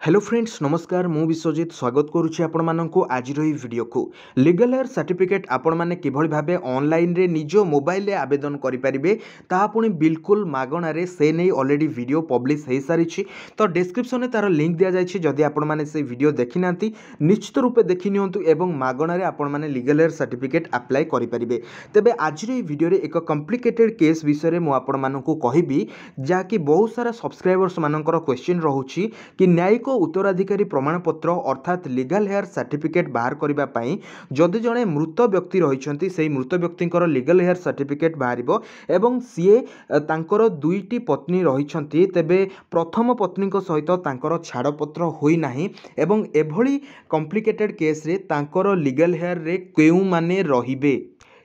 Hello friends नमस्कार मु विश्वजित स्वागत करुच्ची आपण मानक आज वीडियो को लीगल हेयर सर्टिफिकेट आपण माने किभଳି भाबे ऑनलाइन रे निजो मोबाइल रे आवेदन करि परिबे ता पुणी बिल्कुल मागणा रे से नै ऑलरेडी वीडियो पब्लिश हे सारिछि। तो डिस्क्रिप्शन रे तार लिंक दिया जायछि। जदि आपण माने से वीडियो देखि नांती निश्चित रूपे देखि नियंतु एवं मागणा रे आपण माने लीगल हेयर सर्टिफिकेट अप्लाई करि परिबे। तेबे आज रे वीडियो रे एक कॉम्प्लिकेटेड केस विषय रे मु आपण मानकु कहिबी जा कि बहुत सारा सब्सक्राइबर्स मानकर क्वेश्चन रहउछि कि न्यायिक उत्तराधिकारी प्रमाणपत्र अर्थात लीगल हेयर सर्टिफिकेट बाहर करने जदि जड़े मृत व्यक्ति रही से मृत व्यक्ति लीगल हेयर सर्टिफिकेट बाहर एवं सीए तांकर दुईटी पत्नी रही तेबे प्रथम पत्नी सहित तांकर छाड़पत्र होना एवं एभली कॉम्प्लिकेटेड केस रे तांकर लीगल हेयर रे केउ माने रहिबे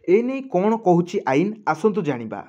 एने कौन कहूची आईन आसंतु जानिबा।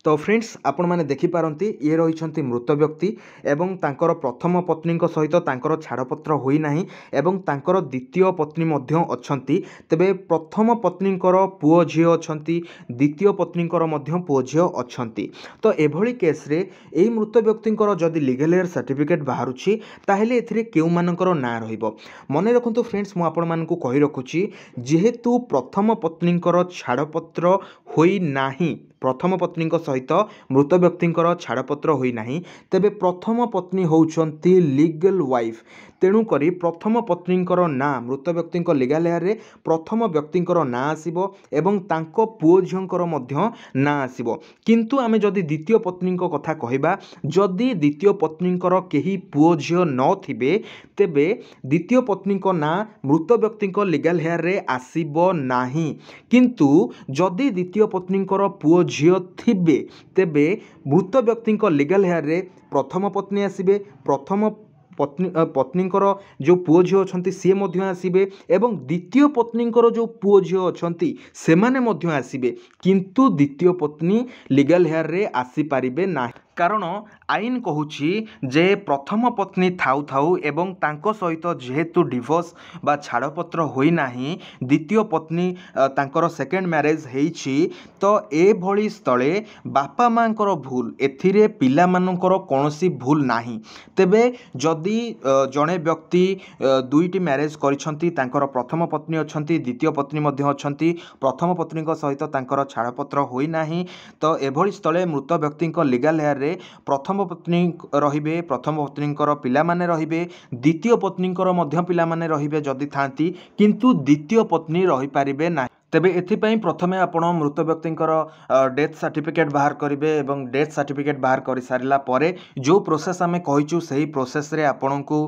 तो फ्रेंड्स आपण मैंने देखिपारती ये रही मृत व्यक्ति एवं तांकर प्रथम पत्नी सहित तांकर छाड़पत्र होना एवं तांकर द्वितीय पत्नी मध्य अछंती। तेबे प्रथम पत्नी पुओ झी अछंती द्वितीय पत्नी पुओ झी अछंती। तो एभली केस रे एई मृत व्यक्ति जदि लीगल हेयर सर्टिफिकेट बाहरुछि ताहेले एथिरे केउ मानकर ना रहिबो। मने रखंतु फ्रेंड्स मु आपण मानकु कहि रखुछि जेहेतु प्रथम पत्नी छाड़पत्र होई नाही प्रथम पत्नी सहित मृत व्यक्ति छाड़पत्र होना तेबे प्रथम पत्नी होउछंती लीगल वाइफ। तेणुक प्रथम पत्नी ना मृत व्यक्ति लीगल हेयर रे प्रथम व्यक्ति ना आसीबो एवं तांको पुओ झियोंकर मध्य ना आसीबो। किंतु आमे जदि द्वितीय पत्नी कथा कहिबा जदि द्वितीय पत्नी केही पुओ झियो न थिबे तेबे द्वितीय पत्नी ना मृत व्यक्ति लीगल हेयर रे आसीबो नाही। किंतु जदि द्वितीय पत्नी पुओ झियो थिबे तेबे मृत व्यक्ति लीगल हेयर रे प्रथम पत्नी आसीबे प्रथम पत्नीकर जो पुओ झियो अछंती से मध्य आसीबे एवं द्वितीय पत्नीकर जो पुओ झियो अछंती सेमाने मध्य आसीबे। किंतु द्वितीय पत्नी लीगल हेयर रे आसी पारिबे ना कारण आईन कहूची जे प्रथम पत्नी थाउ थाउ एवं तांको सहित जेहेतु डिवोर्स बा छाड़पत्र होई नाही द्वितीय पत्नी तांकर सेकेंड मैरेज हेइछि तो ए भली स्थले बापा मांकर भूल एथिरे पिला मानकर कोनोसी भूल नाही। तेबे जदि जड़े व्यक्ति दुईटी मैरेज करिसंती तांकर प्रथम पत्नी अछंती द्वितीय पत्नी मध्य अछंती प्रथम पत्नी सहित तांकर छाड़पत्र होई नाही तो एभली स्थले मृत व्यक्ति लीगल हेयर प्रथम पत्नी रहिबे प्रथम पत्नी पिला माने रहिबे द्वितीय पत्नी मध्य पिला माने रहिबे जदि थांती किंतु द्वितीय पत्नी रहि पारिबे ना। तेबे एथिपाई प्रथमे आपण मृत व्यक्ति डेथ सर्टिफिकेट बाहर करेंगे एवं डेथ सर्टिफिकेट बाहर कर सारा परे जो प्रोसेस आमे कहिचु सही प्रोसेस रे आपणको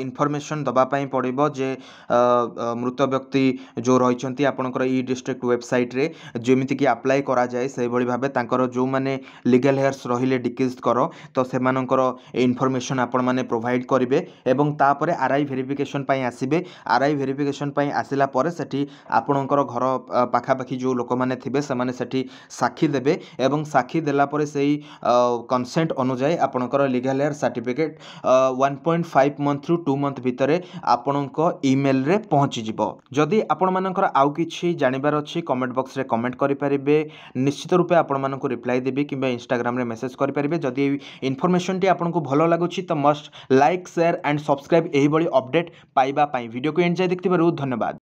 इनफॉरमेशन दबापाई पड़िबो जे मृत व्यक्ति जो रही आपणकर ई डिस्ट्रिक्ट वेबसाइट रे जेमिति कि अप्लाई करा जाए से भली भाबे तांकर जो माने लीगल हेयर्स रहिले डिक्रीज करो तो सेमानकर इनफॉरमेशन आपण माने प्रोवाइड करिवे एवं तापरे आरआई वेरिफिकेशन पई आसीबे। आरआई वेरिफिकेशन पई आसिला परे सेठी आपणकर घर पाखापाखि जो लोक मैंने थे से साक्षी देवे एवं साक्षी देला परे सेही कंसेंट अनुजाई आपणकर लीगल हेयर सर्टिफिकेट 1.5 मंथ रु 2 मंथ भितर आपणको ईमेल रे पहुँची जिवो। जदि आपण मानकर आउ किछि जानिबार अछि कमेंट बॉक्स रे कमेंट करि परिबे निश्चित रूपे आपण मानकु रिप्लाई देबी किबा इंस्टाग्राम रे मेसेज करि परिबे। जदि इनफॉरमेशन टी आपनको भलो लागुछि तो must like share and subscribe एही बळी अपडेट पाइबा पई वीडियो को एंड जाय देखथिबारु धन्यवाद।